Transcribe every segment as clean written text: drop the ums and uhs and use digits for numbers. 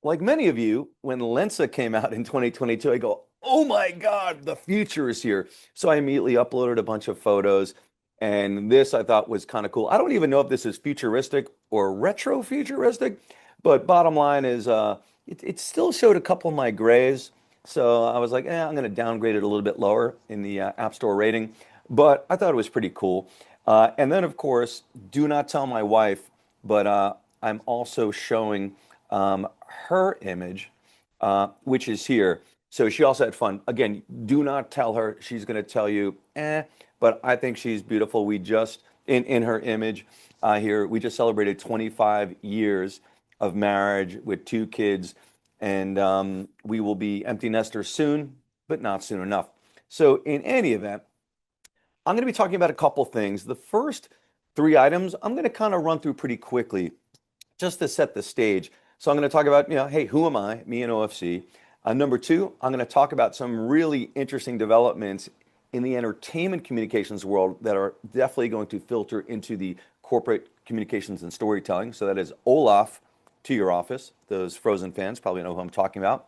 Like many of you, when Lensa came out in 2022, I go, oh my God, the future is here. So I immediately uploaded a bunch of photos. And this I thought was kind of cool. I don't even know if this is futuristic or retro futuristic, but bottom line is it still showed a couple of my grays. So I was like, I'm going to downgrade it a little bit lower in the App Store rating. But I thought it was pretty cool. And then, of course, do not tell my wife, but I'm also showing her image, which is here. So she also had fun. Again, do not tell her. She's going to tell you, but I think she's beautiful. We just, in her image here, we just celebrated 25 years of marriage with 2 kids, and we will be empty nesters soon, but not soon enough. So in any event, I'm going to be talking about a couple things. The first 3 items I'm going to kind of run through pretty quickly just to set the stage. So I'm going to talk about, hey, who am I? Me and OFC. Number 2, I'm going to talk about some really interesting developments in the entertainment communications world that are definitely going to filter into the corporate communications and storytelling. So that is Olaf to your office. Those Frozen fans probably know who I'm talking about.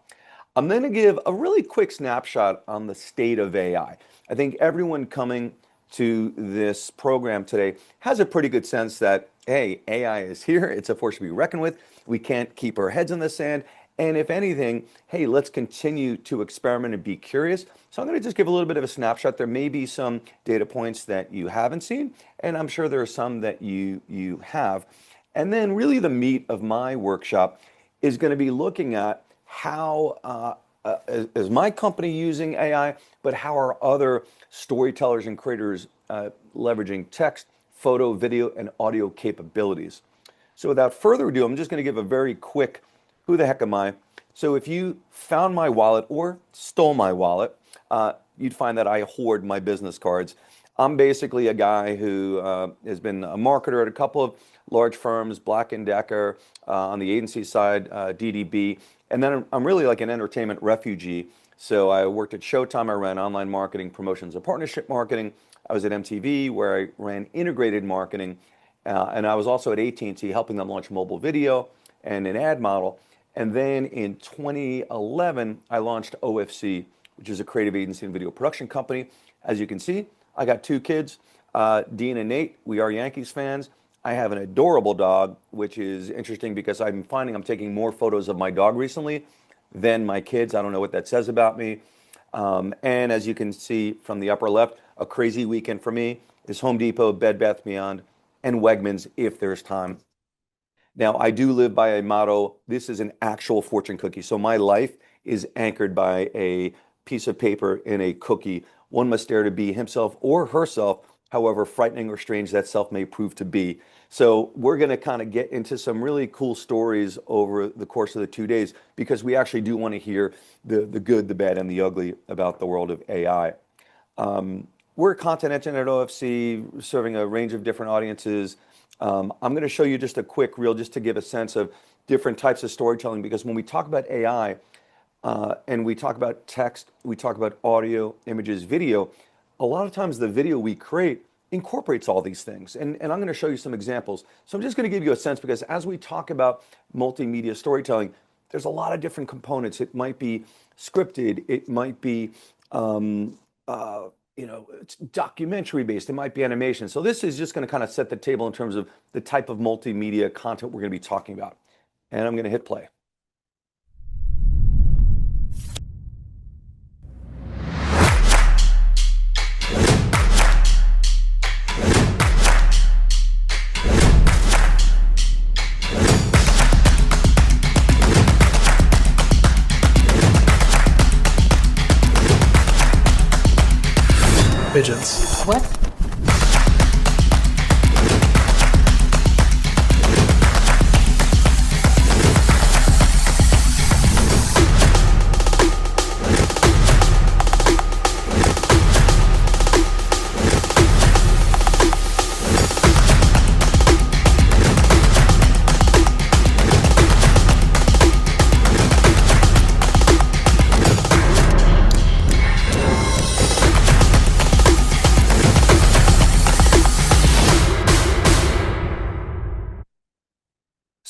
I'm going to give a really quick snapshot on the state of AI. I think everyone coming to this program today has a pretty good sense that, hey, AI is here. It's a force to be reckoned with. We can't keep our heads in the sand. And if anything, hey, let's continue to experiment and be curious. So I'm going to just give a little bit of a snapshot. There may be some data points that you haven't seen, and I'm sure there are some that you have. And then really the meat of my workshop is going to be looking at how is my company using AI, but how are other storytellers and creators leveraging text, photo, video, and audio capabilities. So without further ado, I'm just going to give a very quick, who the heck am I? So if you found my wallet or stole my wallet, you'd find that I hoard my business cards. I'm basically a guy who has been a marketer at a couple of large firms, Black & Decker, on the agency side, DDB, and then I'm really like an entertainment refugee. So I worked at Showtime. I ran online marketing, promotions, and partnership marketing. I was at MTV where I ran integrated marketing, and I was also at AT&T helping them launch mobile video and an ad model. And then in 2011, I launched OFC, which is a creative agency and video production company. As you can see, I got 2 kids, Dean and Nate. We are Yankees fans. I have an adorable dog, which is interesting because I'm finding I'm taking more photos of my dog recently than my kids. I don't know what that says about me. And as you can see from the upper left, a crazy weekend for me is Home Depot, Bed Bath Beyond, and Wegmans if there's time. Now, I do live by a motto. This is an actual fortune cookie. So my life is anchored by a piece of paper and a cookie. One must dare to be himself or herself, however frightening or strange that self may prove to be. So we're going to kind of get into some really cool stories over the course of the 2 days because we actually do want to hear the good, the bad, and the ugly about the world of AI. We're a content engine at OFC, serving a range of different audiences. I'm going to show you just a quick reel just to give a sense of different types of storytelling, because when we talk about AI and we talk about text, we talk about audio, images, video, a lot of times the video we create incorporates all these things. And I'm going to show you some examples. So I'm just going to give you a sense, because as we talk about multimedia storytelling, there's a lot of different components. It might be scripted, it might be it's documentary based, it might be animation. So this is just going to kind of set the table in terms of the type of multimedia content we're going to be talking about. And I'm going to hit play. Pigeons. What?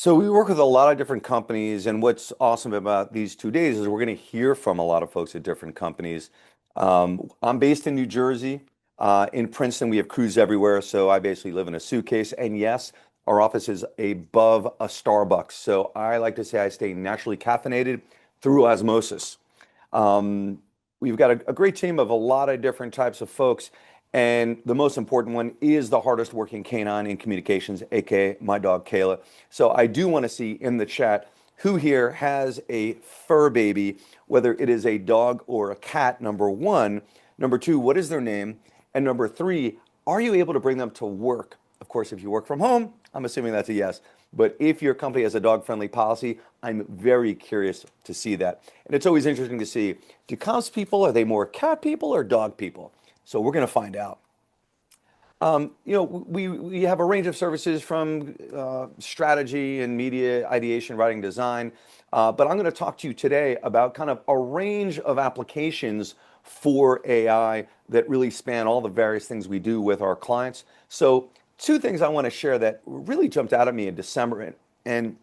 So we work with a lot of different companies, and what's awesome about these 2 days is we're going to hear from a lot of folks at different companies. I'm based in New Jersey. In Princeton, we have crews everywhere, so I basically live in a suitcase. And yes, our office is above a Starbucks. So I like to say I stay naturally caffeinated through osmosis. Um, we've got a great team of a lot of different types of folks. And the most important one is the hardest working canine in communications, aka my dog Kayla. So I do want to see in the chat who here has a fur baby, whether it is a dog or a cat, number one. Number two, what is their name? And number three, are you able to bring them to work? Of course, if you work from home, I'm assuming that's a yes. But if your company has a dog-friendly policy, I'm very curious to see that. And it's always interesting to see, do comms people, are they more cat people or dog people? So we're going to find out. We have a range of services from strategy and media ideation, writing, design. But I'm going to talk to you today about kind of a range of applications for AI that really span all the various things we do with our clients. So two things I want to share that really jumped out at me in December, and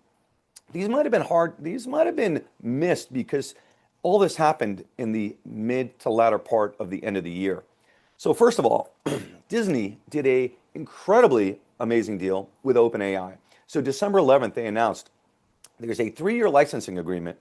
these might have been hard, these might have been missed because all this happened in the mid to latter part of the end of the year. So first of all, Disney did a incredibly amazing deal with OpenAI. So December 11th, they announced there's a 3-year licensing agreement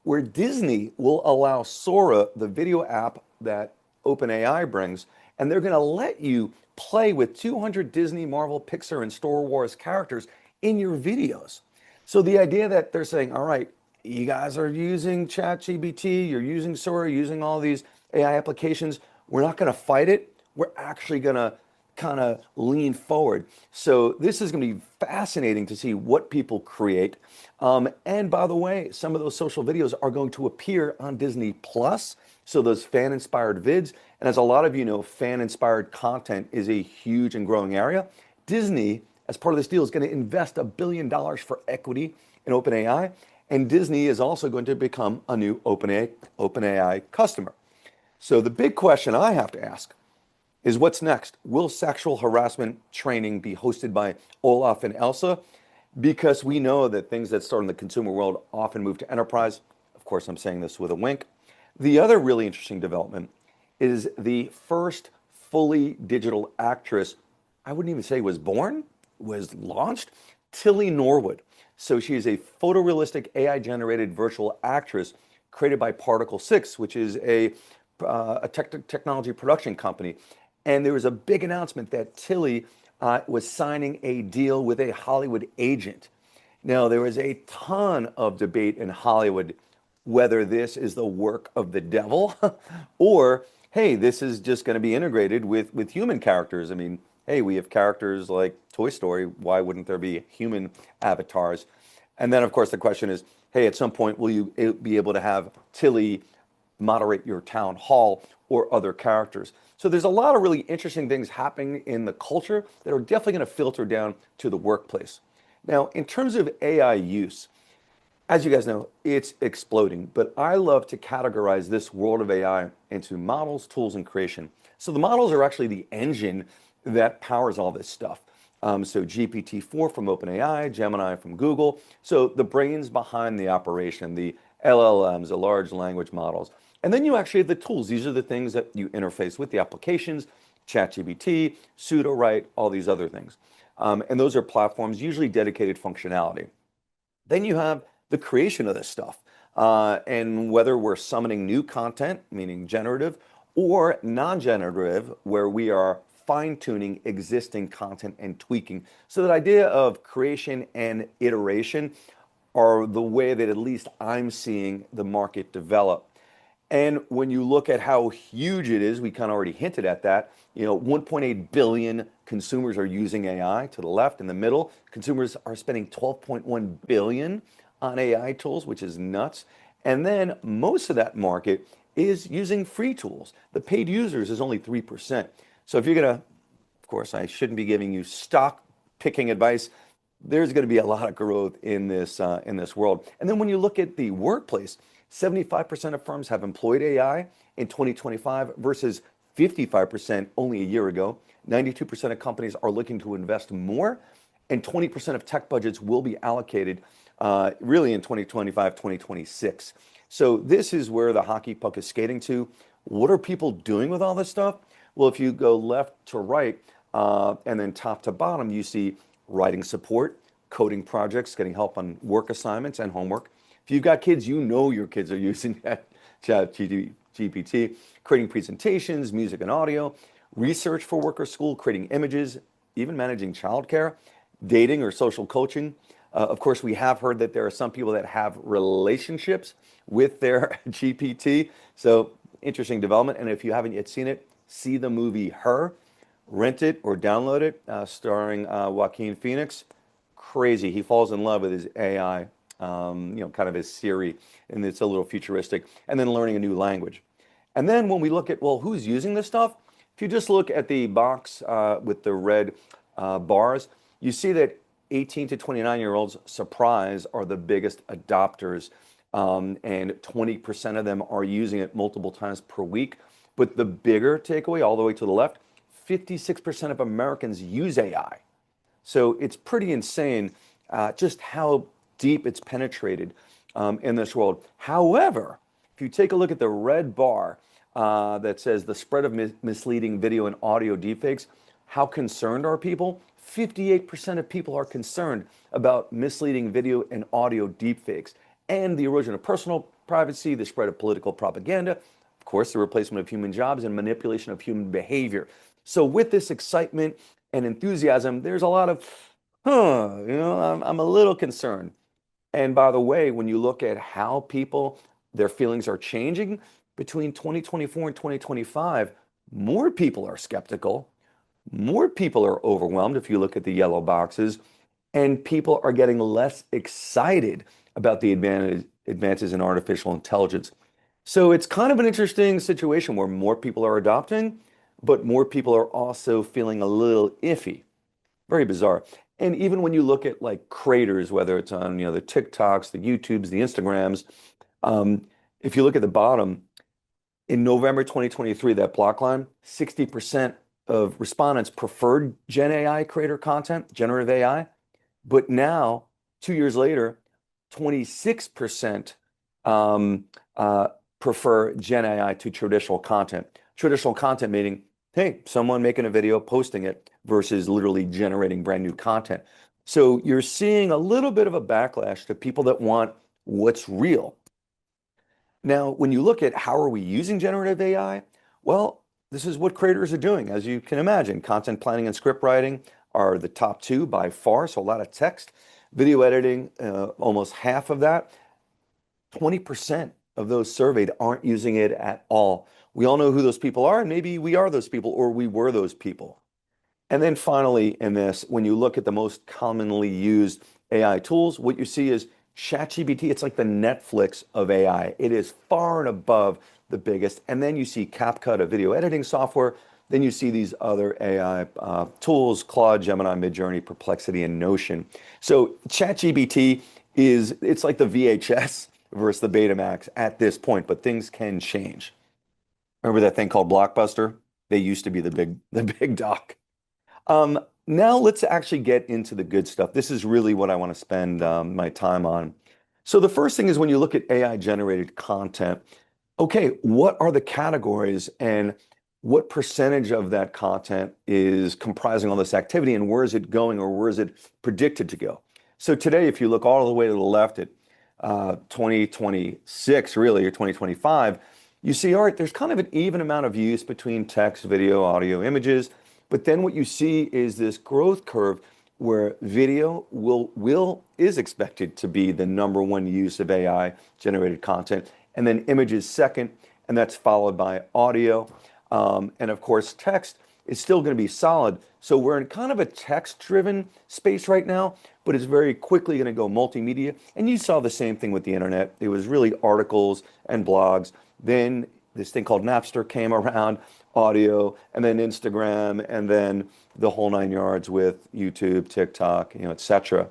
where Disney will allow Sora, the video app that OpenAI brings, and they're going to let you play with 200 Disney, Marvel, Pixar, and Star Wars characters in your videos. So the idea that they're saying, all right, you guys are using ChatGPT, you're using Sora, using all these AI applications, we're not going to fight it. We're actually going to kind of lean forward. So this is going to be fascinating to see what people create. And by the way, some of those social videos are going to appear on Disney Plus. So those fan-inspired vids. And as a lot of you know, fan-inspired content is a huge and growing area. Disney, as part of this deal, is going to invest $1 billion for equity in OpenAI. And Disney is also going to become a new OpenAI customer. So the big question I have to ask is what's next? Will sexual harassment training be hosted by Olaf and Elsa? Because we know that things that start in the consumer world often move to enterprise. Of course, I'm saying this with a wink. The other really interesting development is the first fully digital actress, I wouldn't even say was born, was launched, Tilly Norwood. So she is a photorealistic AI-generated virtual actress created by Particle 6, which is a technology production company. And there was a big announcement that Tilly was signing a deal with a Hollywood agent. Now, there was a ton of debate in Hollywood whether this is the work of the devil or, hey, this is just going to be integrated with human characters. I mean, hey, we have characters like Toy Story. Why wouldn't there be human avatars? And then, of course, the question is, hey, at some point, will you be able to have Tilly moderate your town hall or other characters? So there's a lot of really interesting things happening in the culture that are definitely going to filter down to the workplace. Now, in terms of AI use, as you guys know, it's exploding, but I love to categorize this world of AI into models, tools, and creation. So the models are actually the engine that powers all this stuff. So GPT-4 from OpenAI, Gemini from Google. So the brains behind the operation, the LLMs, the large language models. And then you actually have the tools. These are the things that you interface with the applications, ChatGPT, pseudo-write, all these other things. And those are platforms, usually dedicated functionality. Then you have the creation of this stuff. And whether we're summoning new content, meaning generative, or non-generative, where we are fine-tuning existing content and tweaking. So that idea of creation and iteration are the way that at least I'm seeing the market develop. And when you look at how huge it is, we kind of already hinted at that, 1.8 billion consumers are using AI to the left. In the middle, consumers are spending 12.1 billion on AI tools, which is nuts. And then most of that market is using free tools. The paid users is only 3%. So if you're going to, of course, I shouldn't be giving you stock picking advice. There's going to be a lot of growth in this world. And then when you look at the workplace, 75% of firms have employed AI in 2025 versus 55% only a year ago. 92% of companies are looking to invest more. and 20% of tech budgets will be allocated really in 2025, 2026. So this is where the hockey puck is skating to. What are people doing with all this stuff? Well, if you go left to right and then top to bottom, you see writing support, coding projects, getting help on work assignments and homework. If you've got kids, you know your kids are using Chat GPT, creating presentations, music and audio, research for work or school, creating images, even managing childcare, dating or social coaching. Of course, we have heard that there are some people that have relationships with their GPT. So interesting development. And if you haven't yet seen it, see the movie Her, rent it or download it, starring Joaquin Phoenix. Crazy. He falls in love with his AI, kind of his Siri, and it's a little futuristic, and then learning a new language. And then when we look at, well, who's using this stuff? If you just look at the box with the red bars, you see that 18 to 29-year-olds, surprise, are the biggest adopters. And 20% of them are using it multiple times per week. But the bigger takeaway, all the way to the left, 56% of Americans use AI. So it's pretty insane just how deep it's penetrated in this world. However, if you take a look at the red bar that says the spread of misleading video and audio deepfakes, how concerned are people? 58% of people are concerned about misleading video and audio deepfakes and the erosion of personal privacy, the spread of political propaganda, of course, the replacement of human jobs and manipulation of human behavior. So with this excitement and enthusiasm, there's a lot of, I'm a little concerned. And by the way, when you look at how people, their feelings are changing between 2024 and 2025, more people are skeptical, more people are overwhelmed if you look at the yellow boxes, and people are getting less excited about the advances in artificial intelligence. So it's kind of an interesting situation where more people are adopting, but more people are also feeling a little iffy. Very bizarre. And even when you look at like creators, whether it's on the TikToks, the YouTubes, the Instagrams, if you look at the bottom, in November 2023, that block line, 60% of respondents preferred Gen AI creator content, generative AI. But now, 2 years later, 26% prefer Gen AI to traditional content. Traditional content meaning, hey, someone making a video, posting it, versus literally generating brand new content. So you're seeing a little bit of a backlash to people that want what's real. Now, when you look at how are we using generative AI, well, this is what creators are doing. As you can imagine, content planning and script writing are the top two by far, so a lot of text. Video editing, almost half of that. 20% of those surveyed aren't using it at all. We all know who those people are, and maybe we are those people, or we were those people. And then finally, in this, when you look at the most commonly used AI tools, what you see is ChatGPT. It's like the Netflix of AI. It is far and above the biggest. And then you see CapCut, a video editing software. Then you see these other AI tools, Claude, Gemini, Midjourney, Perplexity, and Notion. So ChatGPT it's like the VHS versus the Betamax at this point, but things can change. Remember that thing called Blockbuster? They used to be the big doc. Now let's actually get into the good stuff. This is really what I want to spend my time on. So the first thing is when you look at AI generated content, okay, what are the categories and what percentage of that content is comprising all this activity and where is it going or where is it predicted to go? So today, if you look all the way to the left at 2026, really, or 2025, you see, all right, there's kind of an even amount of use between text, video, audio, images. But then what you see is this growth curve where video is expected to be the number one use of AI generated content, and then images second, and that's followed by audio. And of course, text is still going to be solid. So we're in kind of a text-driven space right now, but it's very quickly going to go multimedia. And you saw the same thing with the internet. It was really articles and blogs. Then this thing called Napster came around, audio, and then Instagram, and then the whole nine yards with YouTube, TikTok, et cetera.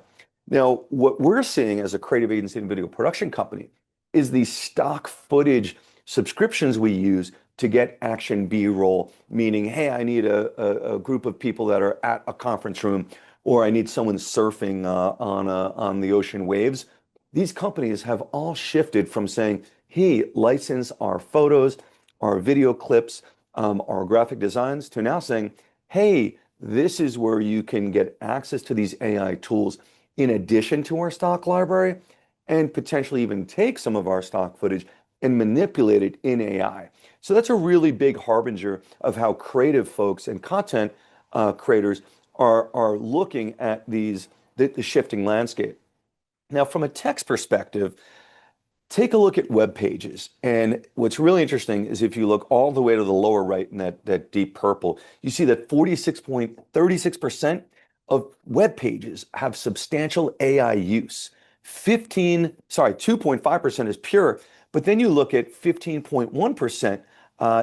Now, what we're seeing as a creative agency and video production company is these stock footage subscriptions we use to get action B-roll, meaning, hey, I need a group of people that are at a conference room or I need someone surfing on the ocean waves. These companies have all shifted from saying, "Hey, license our photos, our video clips, our graphic designs," to now saying, "Hey, this is where you can get access to these AI tools in addition to our stock library, and potentially even take some of our stock footage and manipulate it in AI." So that's a really big harbinger of how creative folks and content creators are looking at the shifting landscape. Now, from a text perspective, take a look at web pages. And what's really interesting is if you look all the way to the lower right in that deep purple, you see that 46.36% of web pages have substantial AI use. 2.5% is pure, but then you look at 15.1%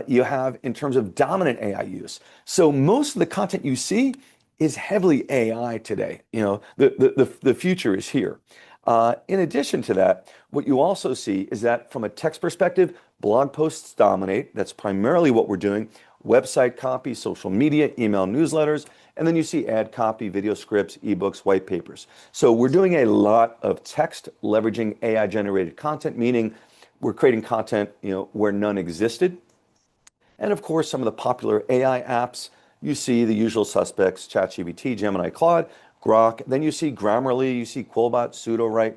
you have in terms of dominant AI use. So most of the content you see is heavily AI today. You know, the future is here. In addition to that, what you also see is that from a text perspective, blog posts dominate. That's primarily what we're doing. Website copy, social media, email newsletters, and then you see ad copy, video scripts, ebooks, white papers. So we're doing a lot of text leveraging AI generated content, meaning we're creating content, you know, where none existed. And of course, some of the popular AI apps, you see the usual suspects: ChatGPT, Gemini, Claude, Grok. Then you see Grammarly, you see Quillbot, Pseudowrite,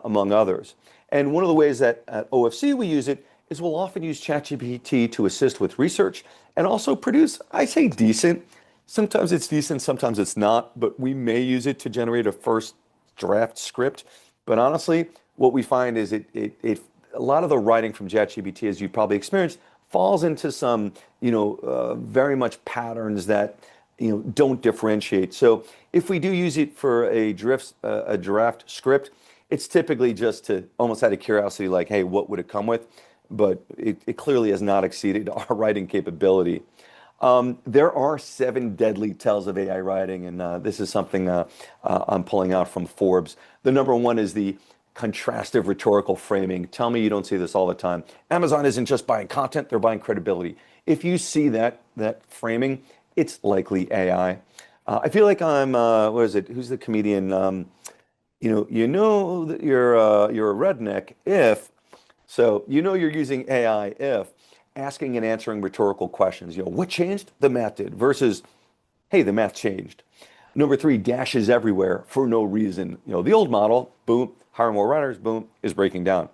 among others. And one of the ways that at OFC we use it is we'll often use ChatGPT to assist with research and also produce, I say decent. Sometimes it's decent, sometimes it's not, but we may use it to generate a first draft script. But honestly, what we find is a lot of the writing from ChatGPT, as you've probably experienced, falls into some, very much patterns that, don't differentiate. So if we do use it for a draft script, it's typically just to almost out of curiosity, like, hey, what would it come with? But it clearly has not exceeded our writing capability. There are 7 deadly tells of AI writing, and this is something I'm pulling out from Forbes. The number one is the contrastive rhetorical framing. Tell me you don't see this all the time. Amazon isn't just buying content, they're buying credibility. If you see that framing, it's likely AI. I feel like I'm, what is it? Who's the comedian? You know that you're a redneck if, so you know you're using AI if asking and answering rhetorical questions. What changed? The math did, versus, hey, the math changed. Number 3, dashes everywhere for no reason. The old model, boom, hire more writers, boom, is breaking down.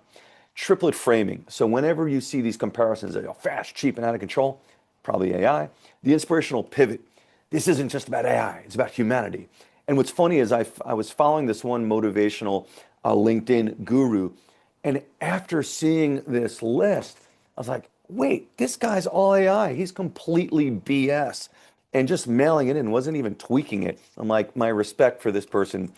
Triplet framing. So whenever you see these comparisons that are fast, cheap, and out of control, probably AI. The inspirational pivot. This isn't just about AI, it's about humanity. And what's funny is I was following this one motivational LinkedIn guru, and after seeing this list, I was like, wait, this guy's all AI. He's completely BS. And just mailing it in, wasn't even tweaking it. I'm like, my respect for this person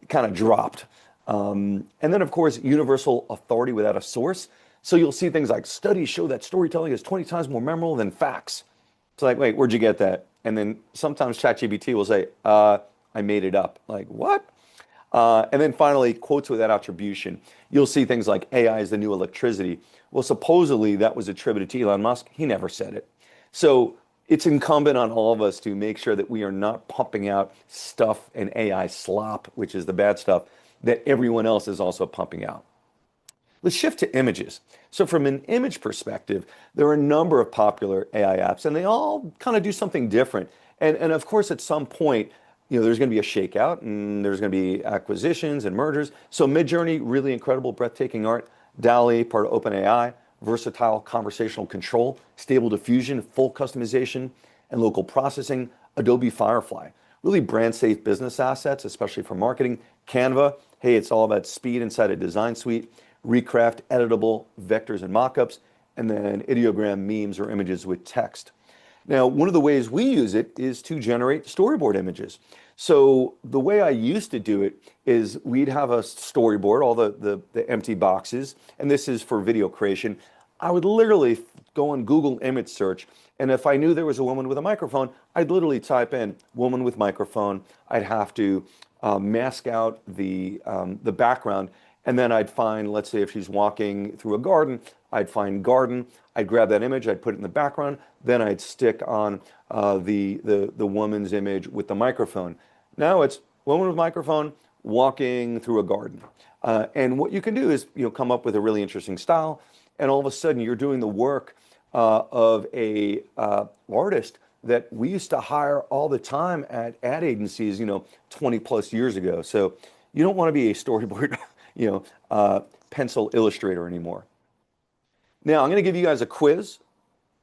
kind of dropped. And then, of course, universal authority without a source. So you'll see things like studies show that storytelling is 20 times more memorable than facts. It's like, wait, where'd you get that? And then sometimes ChatGPT will say, I made it up. Like, what? And then finally, quotes without attribution. You'll see things like AI is the new electricity. Well, supposedly that was attributed to Elon Musk. He never said it. So it's incumbent on all of us to make sure that we are not pumping out stuff and AI slop, which is the bad stuff, that everyone else is also pumping out. Let's shift to images. So from an image perspective, there are a number of popular AI apps, and they all kind of do something different. And of course, at some point, there's going to be a shakeout, and there's going to be acquisitions and mergers. So Midjourney, really incredible, breathtaking art. DALL-E, part of OpenAI, versatile conversational control, stable diffusion, full customization, and local processing. Adobe Firefly, really brand safe business assets, especially for marketing. Canva, hey, it's all about speed inside a design suite. Recraft, editable vectors and mockups, and then ideogram memes or images with text. Now, one of the ways we use it is to generate storyboard images. So the way I used to do it is we'd have a storyboard, all the empty boxes, and this is for video creation. I would literally go on Google image search, and if I knew there was a woman with a microphone, I'd literally type in woman with microphone. I'd have to mask out the background, and then I'd find, let's say if she's walking through a garden, I'd find garden, I'd grab that image, I'd put it in the background, then I'd stick on the woman's image with the microphone. Now it's woman with a microphone walking through a garden. And what you can do is, come up with a really interesting style, and all of a sudden you're doing the work of a artist that we used to hire all the time at ad agencies, 20 plus years ago. So you don't want to be a storyboard, pencil illustrator anymore. Now I'm going to give you guys a quiz,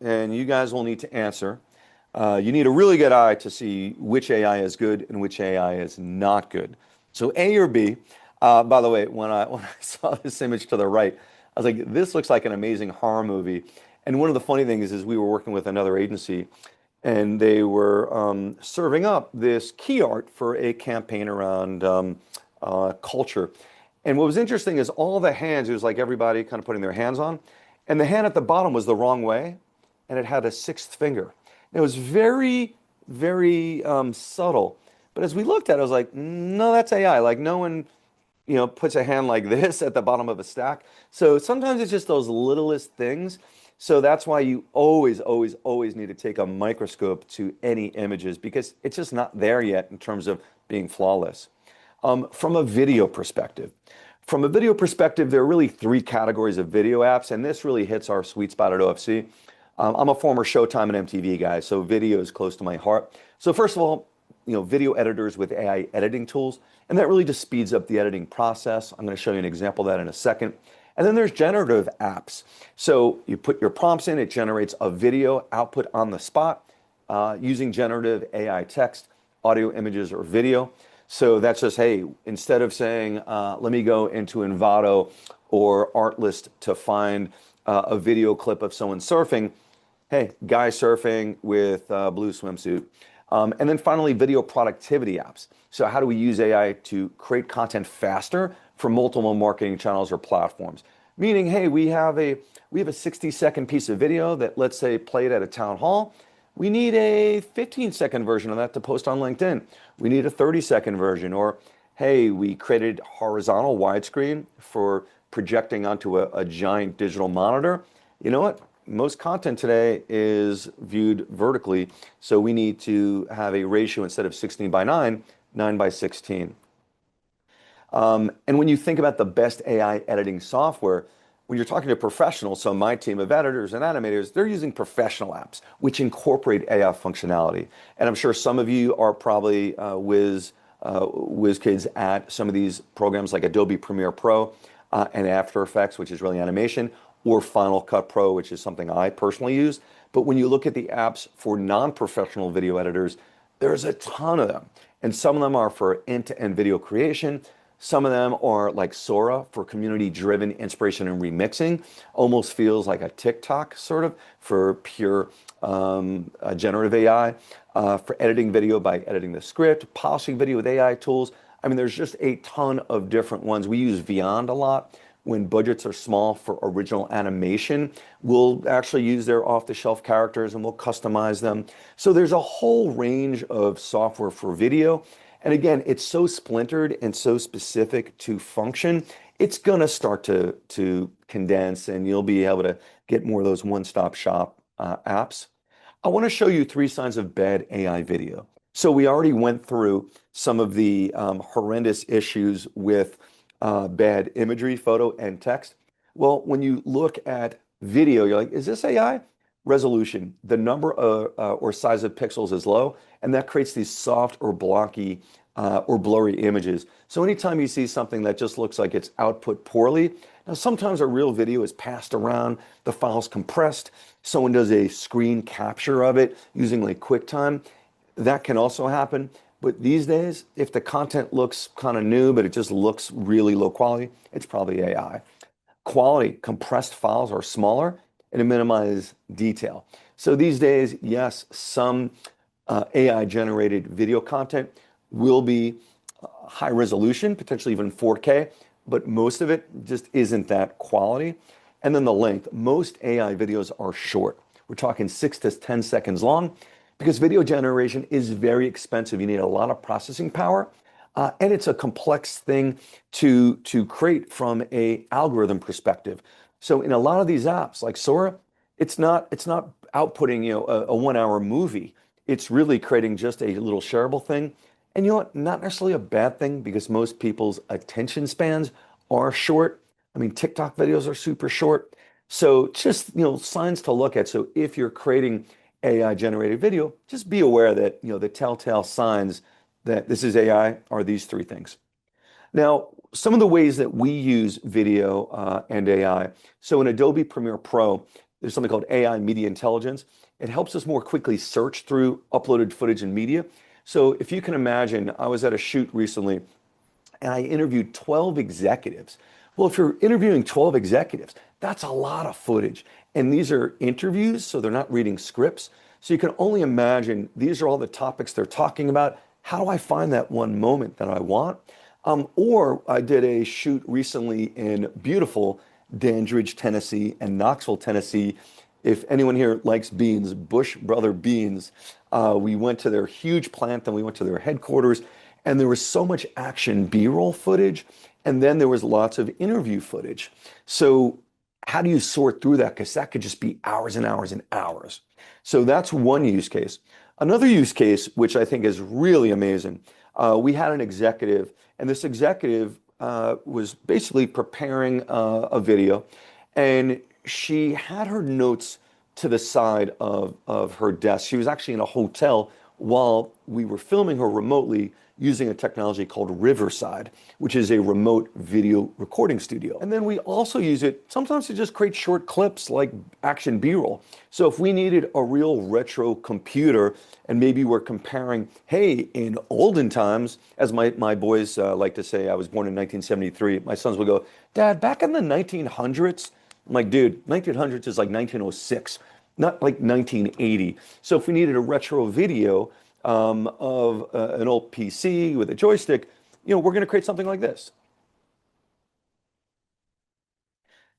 and you guys will need to answer. You need a really good eye to see which AI is good and which AI is not good. So A or B. By the way, when I saw this image to the right, I was like, this looks like an amazing horror movie. And one of the funny things is we were working with another agency, and they were serving up this key art for a campaign around culture. And what was interesting is all the hands, it was like everybody kind of putting their hands on, and the hand at the bottom was the wrong way, and it had a sixth finger. It was very, very subtle. But as we looked at it, I was like, no, that's AI. Like no one, puts a hand like this at the bottom of a stack. So sometimes it's just those littlest things. So that's why you always, always, always need to take a microscope to any images because it's just not there yet in terms of being flawless. From a video perspective, there are really three categories of video apps, and this really hits our sweet spot at OFC. I'm a former Showtime and MTV guy, so video is close to my heart. So first of all, video editors with AI editing tools, and that really just speeds up the editing process. I'm going to show you an example of that in a second. And then there's generative apps. So you put your prompts in, it generates a video output on the spot using generative AI text, audio, images, or video. So that's just, hey, instead of saying, let me go into Envato or Artlist to find a video clip of someone surfing, hey, guy surfing with a blue swimsuit. And then finally, video productivity apps. So how do we use AI to create content faster for multiple marketing channels or platforms? Meaning, hey, we have a 60-second piece of video that, let's say, played at a town hall. We need a 15-second version of that to post on LinkedIn. We need a 30-second version. Or, hey, we created horizontal widescreen for projecting onto a giant digital monitor. You know what? Most content today is viewed vertically, so we need to have a ratio instead of 16 by 9, 9 by 16. And when you think about the best AI editing software, when you're talking to professionals, so my team of editors and animators, they're using professional apps, which incorporate AI functionality. And I'm sure some of you are probably whiz kids at some of these programs like Adobe Premiere Pro and After Effects, which is really animation, or Final Cut Pro, which is something I personally use. But when you look at the apps for non-professional video editors, there's a ton of them. And some of them are for end-to-end video creation. Some of them are like Sora for community-driven inspiration and remixing. Almost feels like a TikTok sort of for pure generative AI. For editing video by editing the script, polishing video with AI tools. I mean, there's just a ton of different ones. We use Vyond a lot. When budgets are small for original animation, we'll actually use their off-the-shelf characters and we'll customize them. So there's a whole range of software for video. And again, it's so splintered and so specific to function, it's gonna start to condense and you'll be able to get more of those one-stop shop apps. I wanna show you 3 signs of bad AI video. So we already went through some of the horrendous issues with bad imagery, photo, and text. Well, when you look at video, you're like, is this AI? Resolution, the number or size of pixels is low, and that creates these soft or blocky or blurry images. So anytime you see something that just looks like it's output poorly, now sometimes a real video is passed around, the file's compressed, someone does a screen capture of it using like QuickTime, that can also happen. But these days, if the content looks kind of new, but it just looks really low quality, it's probably AI. Quality, compressed files are smaller and it minimizes detail. So these days, yes, some AI-generated video content will be high resolution, potentially even 4K, but most of it just isn't that quality. And then the length, most AI videos are short. We're talking 6 to 10 seconds long. Because video generation is very expensive. You need a lot of processing power, and it's a complex thing to create from a algorithm perspective. So in a lot of these apps, like Sora, it's not outputting a 1 hour movie. It's really creating just a little shareable thing. And you know what? Not necessarily a bad thing because most people's attention spans are short. I mean, TikTok videos are super short. So just, signs to look at. So if you're creating AI generated video, just be aware that, the telltale signs that this is AI are these three things. Now, some of the ways that we use video and AI. So in Adobe Premiere Pro, there's something called AI Media Intelligence. It helps us more quickly search through uploaded footage and media. So if you can imagine, I was at a shoot recently and I interviewed 12 executives. Well, if you're interviewing 12 executives, that's a lot of footage. And these are interviews, so they're not reading scripts. So you can only imagine these are all the topics they're talking about. How do I find that one moment that I want? Or I did a shoot recently in beautiful Dandridge, Tennessee, and Knoxville, Tennessee. If anyone here likes beans, Bush Brother Beans, we went to their huge plant, then we went to their headquarters, and there was so much action B-roll footage, and then there was lots of interview footage. So how do you sort through that? Because that could just be hours and hours and hours. So that's one use case. Another use case, which I think is really amazing, we had an executive, and this executive was basically preparing a video, and she had her notes to the side of her desk. She was actually in a hotel while we were filming her remotely using a technology called Riverside, which is a remote video recording studio. And then we also use it sometimes to just create short clips like action B-roll. So if we needed a real retro computer and maybe we're comparing, hey, in olden times, as my boys like to say, I was born in 1973, my sons will go, Dad, back in the 1900s, I'm like, dude, 1900s is like 1906, not like 1980. So if we needed a retro video of an old PC with a joystick, we're going to create something like this.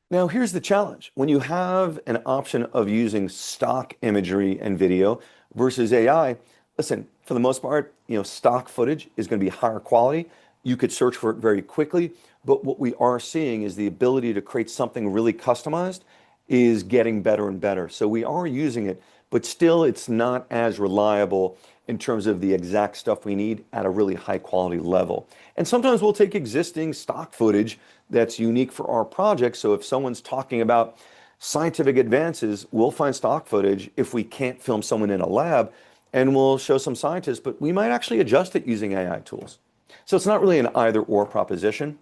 Now, here's the challenge. When you have an option of using stock imagery and video versus AI, listen, for the most part, stock footage is going to be higher quality. You could search for it very quickly, but what we are seeing is the ability to create something really customized is getting better and better. So we are using it, but still it's not as reliable in terms of the exact stuff we need at a really high quality level. And sometimes we'll take existing stock footage that's unique for our project. So if someone's talking about scientific advances, we'll find stock footage if we can't film someone in a lab, and we'll show some scientists, but we might actually adjust it using AI tools. So it's not really an either or proposition.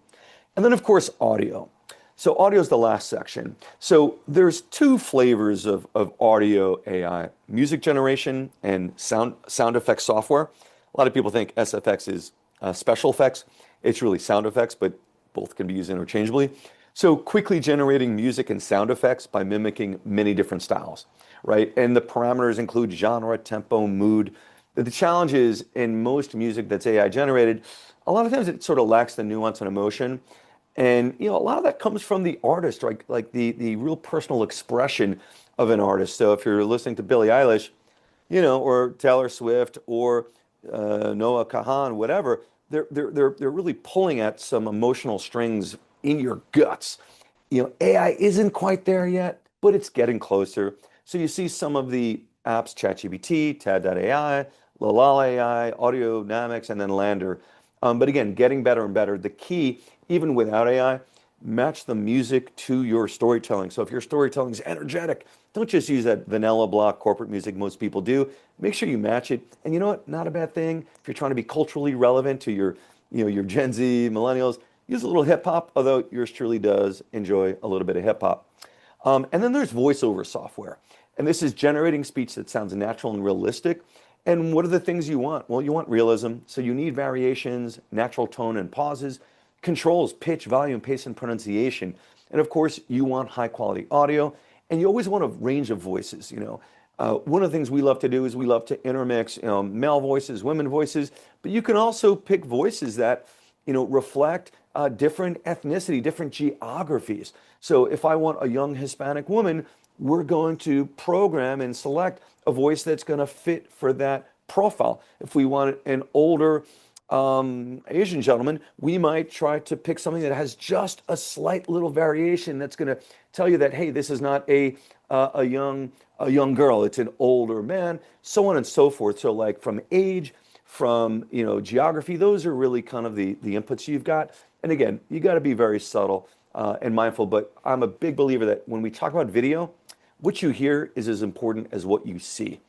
And then of course, audio. So audio is the last section. So there's two flavors of audio AI, music generation and sound effects software. A lot of people think SFX is special effects. It's really sound effects, but both can be used interchangeably. So quickly generating music and sound effects by mimicking many different styles, right? And the parameters include genre, tempo, mood. The challenge is in most music that's AI generated, a lot of times it sort of lacks the nuance and emotion. And a lot of that comes from the artist, right? Like the real personal expression of an artist. So if you're listening to Billie Eilish, or Taylor Swift or Noah Kahan, whatever, they're really pulling at some emotional strings in your guts. AI isn't quite there yet, but it's getting closer. So you see some of the apps, ChatGPT, Tad.ai, Lalala AI, Audio Dynamics, and then Lander. But again, getting better and better. The key, even without AI, match the music to your storytelling. So if your storytelling is energetic, don't just use that vanilla block corporate music most people do. Make sure you match it. And you know what? Not a bad thing. If you're trying to be culturally relevant to your Gen Z, millennials, use a little hip hop, although yours truly does enjoy a little bit of hip hop. And then there's voiceover software. And this is generating speech that sounds natural and realistic. And what are the things you want? Well, you want realism. So you need variations, natural tone and pauses, controls, pitch, volume, pace, and pronunciation. And of course, you want high quality audio. And you always want a range of voices. One of the things we love to do is we love to intermix male voices, women voices, but you can also pick voices that reflect different ethnicity, different geographies. So if I want a young Hispanic woman, we're going to program and select a voice that's going to fit for that profile. If we want an older Asian gentleman, we might try to pick something that has just a slight little variation that's going to tell you that, hey, this is not a young girl, it's an older man, so on and so forth. So like from age, from, geography. Those are really kind of the inputs you've got. And again, you got to be very subtle and mindful. But I'm a big believer that when we talk about video, what you hear is as important as what you see.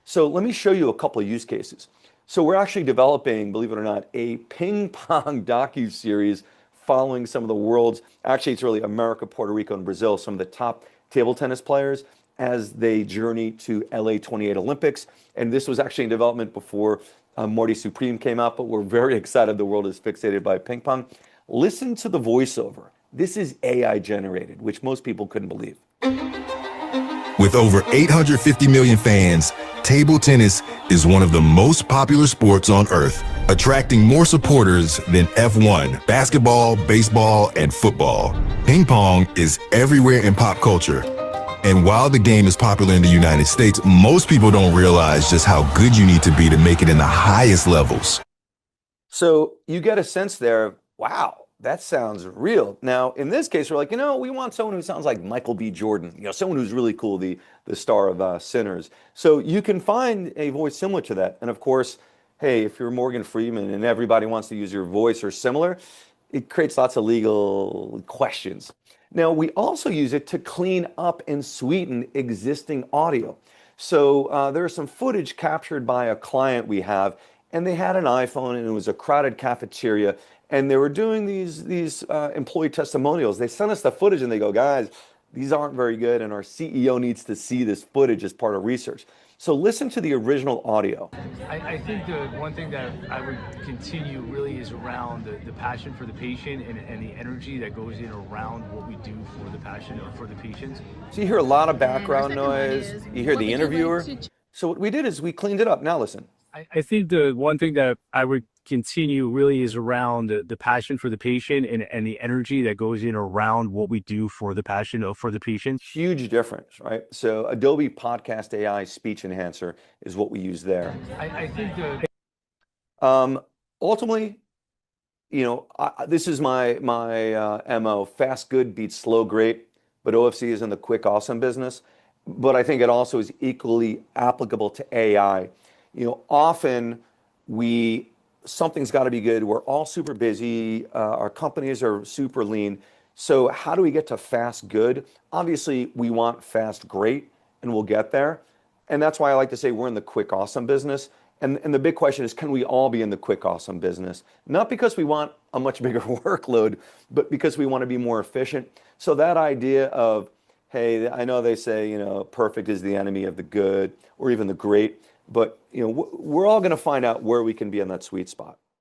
So let me show you a couple of use cases. So we're actually developing, believe it or not, a ping pong docu-series following some of the world's, actually it's really America, Puerto Rico, and Brazil, some of the top table tennis players as they journey to LA 28 Olympics. And this was actually in development before Morty Supreme came out, but we're very excited the world is fixated by ping pong. Listen to the voiceover. This is AI generated, which most people couldn't believe. With over 850 million fans, table tennis is one of the most popular sports on earth, attracting more supporters than F1, basketball, baseball, and football. Ping pong is everywhere in pop culture. And while the game is popular in the United States, most people don't realize just how good you need to be to make it in the highest levels. So you get a sense there, wow, that sounds real. Now, in this case, we're like, we want someone who sounds like Michael B. Jordan, someone who's really cool, the star of Sinners. So you can find a voice similar to that. And of course, hey, if you're Morgan Freeman and everybody wants to use your voice or similar, it creates lots of legal questions. Now, we also use it to clean up and sweeten existing audio. So there's some footage captured by a client we have, and they had an iPhone, and it was a crowded cafeteria, and they were doing these employee testimonials. They sent us the footage, and they go, guys, these aren't very good, and our CEO needs to see this footage as part of research. So listen to the original audio. I think the one thing that I would continue really is around the passion for the patient and the energy that goes in around what we do for the passion or for the patients. So you hear a lot of background noise. You hear the interviewer. So what we did is we cleaned it up. Now listen. I think the one thing that I would continue really is around the passion for the patient and the energy that goes in around what we do for the passion for the patient. Huge difference, right? So Adobe Podcast AI speech enhancer is what we use there. I think ultimately, this is my MO. Fast good beats slow great, but OFC is in the quick awesome business. But I think it also is equally applicable to AI. Often something's got to be good. We're all super busy. Our companies are super lean. So how do we get to fast good? Obviously, we want fast great, and we'll get there. And that's why I like to say we're in the quick awesome business. And the big question is, can we all be in the quick awesome business? Not because we want a much bigger workload, but because we want to be more efficient. So that idea of, hey, I know they say, perfect is the enemy of the good or even the great. But we're all going to find out where we can be in that sweet spot.